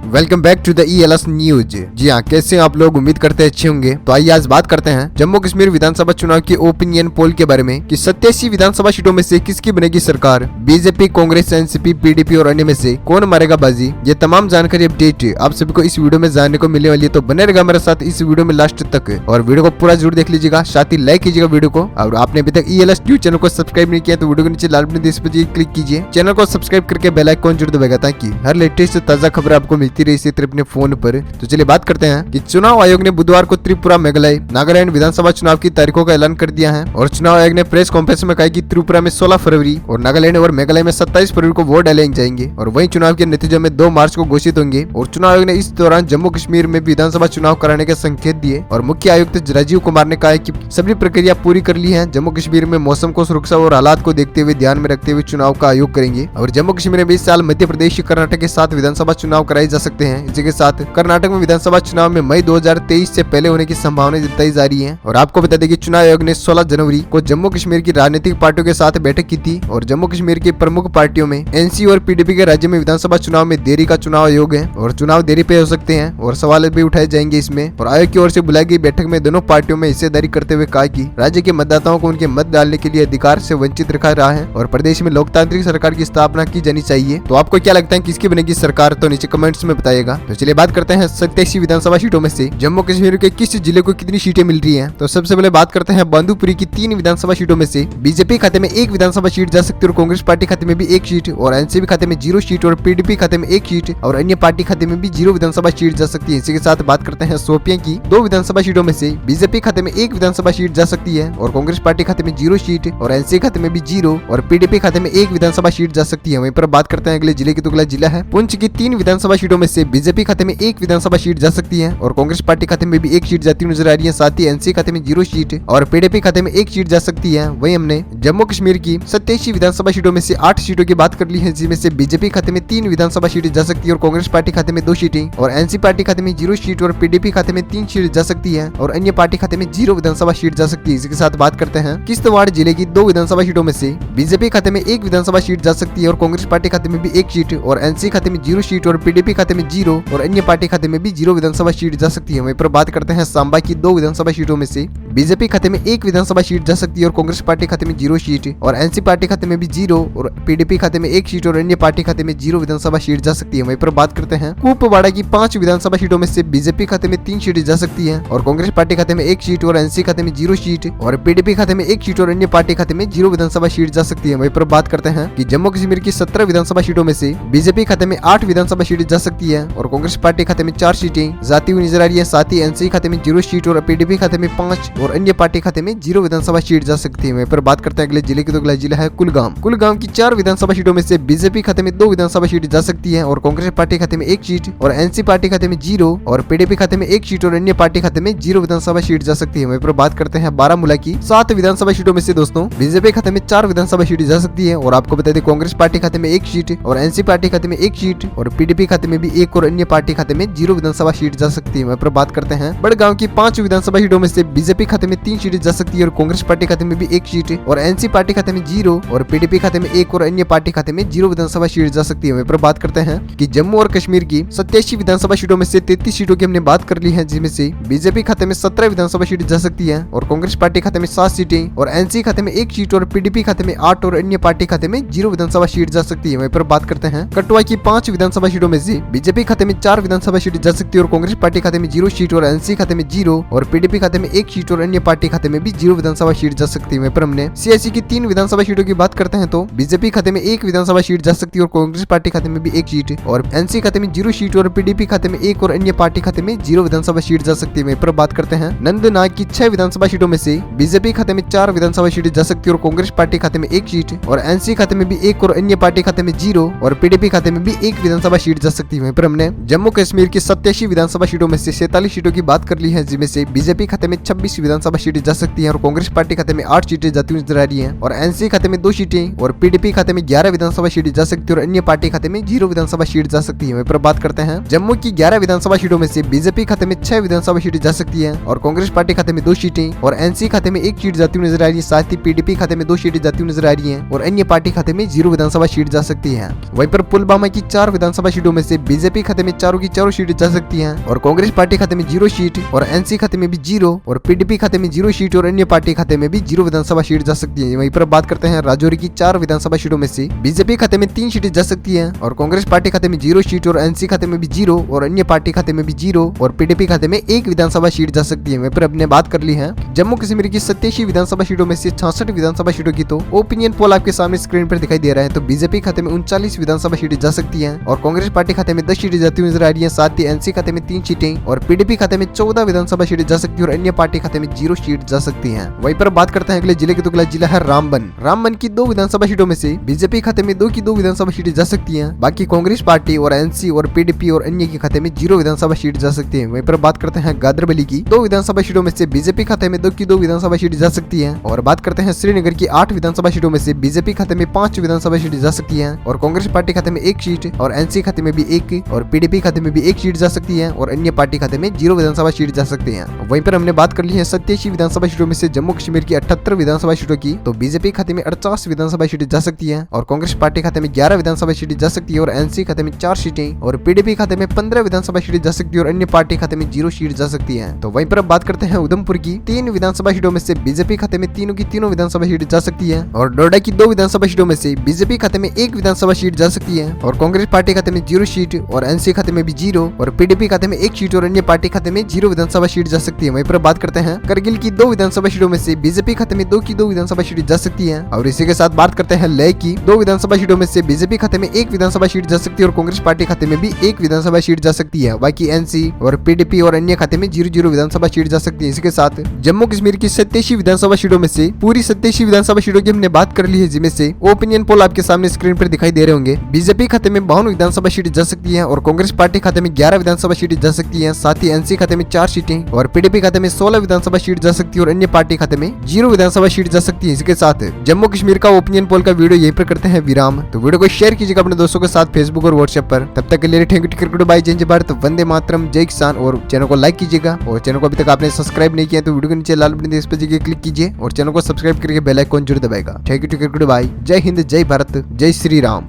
Welcome back to the ELS news. जी हाँ, कैसे हैं आप लोग? उम्मीद करते हैं अच्छे होंगे। तो आइए आज बात करते हैं जम्मू कश्मीर विधानसभा चुनाव के ओपिनियन पोल के बारे में कि 87 विधानसभा सीटों में से किसकी बनेगी सरकार। बीजेपी, कांग्रेस, एनसीपी, पीडीपी और अन्य में से कौन मारेगा बाजी। ये तमाम जानकारी अपडेट आप सभी को इस वीडियो में जानने को मिलने वाली है, तो बने रहेगा मेरे साथ इस वीडियो में लास्ट तक और वीडियो को पूरा जरूर देख लीजिएगा। साथ ही लाइक कीजिएगा वीडियो को, और आपने अभी तक ELS न्यूज चैनल को सब्सक्राइब नहीं किया तो वीडियो के नीचे लाल बटन दिस पर क्लिक कीजिए, चैनल को सब्सक्राइब करके बेल आइकन जरूर दबाएगा ताकि हर लेटेस्ट ताजा खबर आपको मिलती रही इसी तरह अपने फोन पर। तो चलिए बात करते हैं कि चुनाव आयोग ने बुधवार को त्रिपुरा, मेघालय, नागालैंड विधानसभा चुनाव की तारीखों का ऐलान कर दिया है और चुनाव आयोग ने प्रेस कॉन्फ्रेंस में कहा कि त्रिपुरा में 16 फरवरी और नागालैंड और मेघालय में 27 फरवरी को वोट डाले जाएंगे और वहीं चुनाव के नतीजों में 2 मार्च को घोषित होंगे। और चुनाव आयोग ने इस दौरान जम्मू कश्मीर में विधानसभा चुनाव कराने के संकेत दिए और मुख्य आयुक्त राजीव कुमार ने कहा कि सभी प्रक्रिया पूरी कर ली है। जम्मू कश्मीर में मौसम को, सुरक्षा और हालात को देखते हुए ध्यान में रखते हुए चुनाव का आयोग करेंगे। और जम्मू कश्मीर में इस साल मध्य प्रदेश, कर्नाटक के साथ विधानसभा चुनाव कराए जा सकते हैं। इसी के साथ कर्नाटक में विधानसभा चुनाव में मई 2023 से पहले होने की संभावना जताई जा रही है। और आपको बता दें कि चुनाव आयोग ने 16 जनवरी को जम्मू कश्मीर की राजनीतिक पार्टियों के साथ बैठक की थी और जम्मू कश्मीर की प्रमुख पार्टियों में एनसी और पीडीपी के राज्य में विधानसभा चुनाव में देरी का चुनाव आयोग है और चुनाव देरी पे हो सकते हैं और सवाल भी उठाए जाएंगे इसमें। और आयोग की ओर से बुलाई गई बैठक में दोनों पार्टियों में हिस्सेदारी करते हुए कहा कि राज्य के मतदाताओं को उनके मत डालने के लिए अधिकार से वंचित रखा रहा है और प्रदेश में लोकतांत्रिक सरकार की स्थापना की जानी चाहिए। तो आपको क्या लगता है किसकी बनेगी सरकार, तो नीचे कमेंट्स में बताइएगा। तो चलिए बात करते हैं 87 विधानसभा सीटों में से जम्मू कश्मीर के किस जिले को कितनी सीटें मिल रही हैं। तो सबसे पहले बात करते हैं बांदीपुरी की 3 विधानसभा सीटों में से बीजेपी खाते में 1 विधानसभा सीट जा सकती है और कांग्रेस पार्टी खाते में भी 1 सीट और एनसीपी खाते में 0 सीट और पीडीपी खाते में 1 सीट और अन्य पार्टी खाते में भी 0 विधानसभा सीट जा सकती है। इसी के साथ बात करते हैं शोपियां की 2 विधानसभा सीटों में से बीजेपी खाते में 1 विधानसभा सीट जा सकती है और कांग्रेस पार्टी खाते में 0 सीट और एनसीपी खाते में भी 0 और पीडीपी खाते में 1 विधानसभा सीट जा सकती है। वहीं पर बात करते हैं अगले जिले की, तो अगला जिला है पुंछ की 3 विधानसभा सीटों में से बीजेपी खाते में 1 विधानसभा सीट जा सकती है और कांग्रेस पार्टी खाते में भी 1 सीट जाती नजर आ रही है। साथ ही एनसी खाते में 0 सीट और पीडीपी खाते में 1 सीट जा सकती है। वहीं हमने जम्मू कश्मीर की 87 विधानसभा सीटों में से 8 सीटों की बात कर ली है, जिसमें से बीजेपी खाते में 3 विधानसभा सीटें जा सकती है और कांग्रेस पार्टी खाते में 2 सीटें और एनसी पार्टी खाते में 0 सीट और पीडीपी खाते में 3 सीट जा सकती है और अन्य पार्टी खाते में 0 विधानसभा सीट जा सकती है। इसके साथ बात करते हैं किश्तवाड़ जिले की 2 विधानसभा सीटों में से बीजेपी खाते में 1 विधानसभा सीट जा सकती है और कांग्रेस पार्टी खाते में भी 1 सीट और एनसी खाते में 0 सीट और पीडीपी खाते में 0 और अन्य पार्टी खाते में भी 0 विधानसभा सीट जा सकती है। वहीं पर बात करते हैं सांबा की 2 विधानसभा सीटों में से बीजेपी खाते में 1 विधानसभा सीट जा सकती है और कांग्रेस पार्टी खाते में 0 सीट और एनसी पार्टी खाते में भी 0 और पीडीपी खाते में 1 सीट और अन्य पार्टी खाते में 0 विधानसभा सीट जा सकती है। वहीं पर बात करते हैं कुपवाड़ा की 5 विधानसभा सीटों में से बीजेपी खाते में 3 सीटें जा सकती है और कांग्रेस पार्टी खाते में 1 सीट और एनसी खाते में 0 सीट और पीडीपी खाते में 1 सीट और अन्य पार्टी खाते में 0 विधानसभा सीट जा सकती है। वहीं पर बात करते हैं कि जम्मू कश्मीर की 17 विधानसभा सीटों में से बीजेपी खाते में 8 विधानसभा सीटें जा सकती है और कांग्रेस पार्टी खाते में 4 सीटें जाती हुई नजर आ रही है। साथ ही एनसी खाते में 0 सीट और पीडीपी खाते में 5 और अन्य पार्टी खाते में 0 विधानसभा सीट जा सकती है। वहीं पर बात करते हैं अगले जिले की, तो अगला जिला है कुलगाम की 4 विधानसभा सीटों में से बीजेपी खाते में 2 विधानसभा सीट जा सकती है और कांग्रेस पार्टी खाते में 1 सीट और एनसी पार्टी खाते में 0 और पीडीपी खाते में 1 सीट और अन्य पार्टी खाते में 0 विधानसभा सीट जा सकती है। वहीं पर बात करते हैं बारामूला की 7 विधानसभा सीटों में से दोस्तों बीजेपी खाते में 4 विधानसभा सीट जा सकती है और आपको बता दें कांग्रेस पार्टी खाते में 1 सीट और एनसी पार्टी खाते में 1 सीट और पीडीपी खाते में भी 1 और अन्य पार्टी खाते में 0 विधानसभा सीट जा सकती है। वहीं पर बात करते हैं बड़गांव की 5 विधानसभा सीटों में से बीजेपी खाते में 3 सीटें जा सकती है और कांग्रेस पार्टी खाते में भी 1 सीट और एनसी पार्टी खाते में 0 और पीडीपी खाते में 1 और अन्य पार्टी खाते में 0 विधानसभा सीट जा सकती है। वहीं पर बात करते हैं कि जम्मू और कश्मीर की 87 विधानसभा सीटों में से 33 सीटों की हमने बात कर ली है, जिसमें से बीजेपी खाते में 17 विधानसभा सीट जा सकती है और कांग्रेस पार्टी खाते में 7 सीटें और एनसी खाते में 1 सीट और पीडीपी खाते में 8 और अन्य पार्टी खाते में 0 विधानसभा सीट जा सकती है। वहीं पर बात करते हैं कटवा की 5 विधानसभा सीटों में से बीजेपी खाते में 4 विधानसभा सीट जा सकती है और कांग्रेस पार्टी खाते में 0 सीट और एनसी खाते में 0 और पीडीपी खाते में 1 सीट और अन्य पार्टी खाते में भी 0 विधानसभा सीट जा सकती है। वहीं पर हमने सीआईसी की 3 विधानसभा सीटों की बात करते हैं तो बीजेपी खाते में 1 विधानसभा सीट जा सकती है और कांग्रेस पार्टी खाते में भी 1 सीट और एनसी खाते में 0 सीट और पीडीपी खाते में 1 और अन्य पार्टी खाते में 0 विधानसभा सीट जा सकती है। वहीं पर बात करते हैं नंदनाग की 6 विधानसभा सीटों में से बीजेपी खाते में 4 विधानसभा सीट जा सकती है और कांग्रेस पार्टी खाते में 1 सीट और एनसी खाते में भी 1 और अन्य पार्टी खाते में 0 और पीडीपी खाते में भी 1 विधानसभा सीट जा सकती है। वहीं पर हमने जम्मू कश्मीर की 87 विधानसभा सीटों में से 47 सीटों की बात कर ली है, जिसमें से बीजेपी खाते में 26 विधानसभा सीटें जा सकती है और कांग्रेस पार्टी खाते में 8 सीटें जाती हुई नजर आ रही है और एनसी खाते में 2 सीटें और पीडीपी खाते में 11 विधानसभा सीटें जा सकती है और अन्य पार्टी खाते में 0 विधानसभा सीट जा सकती है। वहीं पर बात करते हैं जम्मू की 11 विधानसभा सीटों में से बीजेपी खाते में 6 विधानसभा सीटें जा सकती है और कांग्रेस पार्टी खाते में 2 सीटें और एनसी खाते में 1 सीट जाती हुई नजर आ रही है। साथ ही पीडीपी खाते में 2 सीटें जाती हुई नजर आ रही है और अन्य पार्टी खाते में 0 विधानसभा सीट जा सकती है। वहीं पर पुलवामा की 4 विधानसभा सीटों में से बीजेपी खाते में चारों की चारों सीटें जा सकती हैं और कांग्रेस पार्टी खाते में 0 सीट और एनसी खाते में भी 0 और पीडीपी खाते में 0 सीट और अन्य पार्टी खाते में भी 0 विधानसभा सीट जा सकती है। वहीं पर बात करते हैं राजौरी की 4 विधानसभा सीटों में से बीजेपी खाते में 3 सीटें जा सकती है और कांग्रेस पार्टी खाते में 0 सीट और एनसी खाते में भी 0 और अन्य पार्टी खाते में भी 0 और पीडीपी खाते में 1 विधानसभा सीट जा सकती है। वहीं पर अपने बात कर ली है जम्मू कश्मीर की 87 विधानसभा सीटों में से 66 विधानसभा सीटों की तो ओपिनियन पोल आपके सामने स्क्रीन पर दिखाई दे रहा है। तो बीजेपी खाते में 39 विधानसभा सीटें जा सकती हैं और कांग्रेस पार्टी खाते में 10 सीटें जाती हुई नजर आ रही है। साथ ही एनसी खाते में 3 सीटें और पीडीपी खाते में 14 विधानसभा सीटें जा सकती है और अन्य पार्टी खाते में 0 सीट जा सकती है। वहीं पर बात करते हैं अगले जिले की, तो अगला जिला है रामबन की 2 विधानसभा सीटों में से बीजेपी खाते में 2 की 2 विधानसभा सीटें जा सकती है। बाकी कांग्रेस पार्टी और एनसी और पीडीपी और अन्य के खाते में 0 विधानसभा सीट जा सकती है। वहीं पर बात करते हैं गादरबली की 2 विधानसभा सीटों में से बीजेपी खाते में 2 की 2 विधानसभा सीटें जा सकती है और बात करते हैं श्रीनगर की 8 विधानसभा सीटों में से बीजेपी खाते में 5 विधानसभा सीटें जा सकती है और कांग्रेस पार्टी खाते में 1 सीट और एनसी खाते में भी 1 और पीडीपी खाते में भी 1 सीट जा सकती है और अन्य पार्टी खाते में 0 विधानसभा सीट जा सकती है। वहीं पर हमने बात कर ली है 87 विधानसभा सीटों में से जम्मू कश्मीर की 78 विधानसभा सीटों की, तो बीजेपी खाते में 48 विधानसभा सीटें जा सकती है और कांग्रेस पार्टी खाते में 11 विधानसभा सीटें जा सकती है और एनसी खाते में 4 सीटें और पीडीपी खाते में 15 विधानसभा सीटें जा सकती है और अन्य पार्टी खाते में 0 सीट जा सकती है। तो वहीं पर अब बात करते हैं उधमपुर की 3 विधानसभा सीटों में से बीजेपी खाते में तीनों की तीनों विधानसभा सीटें जा सकती है और नोएडा की 2 विधानसभा सीटों में से बीजेपी खाते में 1 विधानसभा सीट जा सकती है और कांग्रेस पार्टी खाते में 0 सीट और एनसी खाते में भी 0 और पीडीपी खाते में 1 सीट और अन्य पार्टी खाते में 0 विधानसभा सीट जा सकती है। वहीं पर बात करते हैं करगिल की 2 विधानसभा सीटों में से बीजेपी खाते में 2 की 2 विधानसभा सीट जा सकती है और इसी के साथ बात करते हैं लेह की 2 विधानसभा सीटों में से बीजेपी खाते में 1 विधानसभा सीट जा सकती है और कांग्रेस पार्टी खाते में भी 1 विधानसभा सीट जा सकती है। बाकी एनसी और पीडीपी और अन्य खाते में 0 विधानसभा सीट जा सकती है। इसके साथ जम्मू कश्मीर की 87 विधानसभा सीटों में से पूरी 87 विधानसभा सीटों की हमने बात कर ली है, जिनमें से ओपिनियन पोल आपके सामने स्क्रीन पर दिखाई दे रहे होंगे। बीजेपी खाते में 52 विधानसभा सीटें जा सकती है और कांग्रेस पार्टी खाते में 11 विधानसभा सीटें जा सकती है। साथ ही एनसी खाते में 4 सीटें और पीडीपी खाते में 16 विधानसभा सीट जा सकती है और अन्य पार्टी खाते में 0 विधानसभा सीट जा सकती है। इसके साथ जम्मू कश्मीर का ओपिनियन पोल का वीडियो यहीं पर करते हैं विराम। तो वीडियो को शेयर कीजिएगा अपने दोस्तों के साथ फेसबुक और व्हाट्सएप पर। तब तक के लिए थैंक यू, टिकट बाय, जय भारत, वंदे मातरम, जय किसान। और चैनल को लाइक कीजिएगा और चैनल को अभी तक आपने सब्सक्राइब नहीं किया तो वीडियो के नीचे लाल बटन इस पर क्लिक कीजिए और चैनल को सब्सक्राइब करके बेल आइकन जरूर दबाएगा। थैंक यू, टिकट बाय, जय हिंद, जय भारत, जय श्री राम।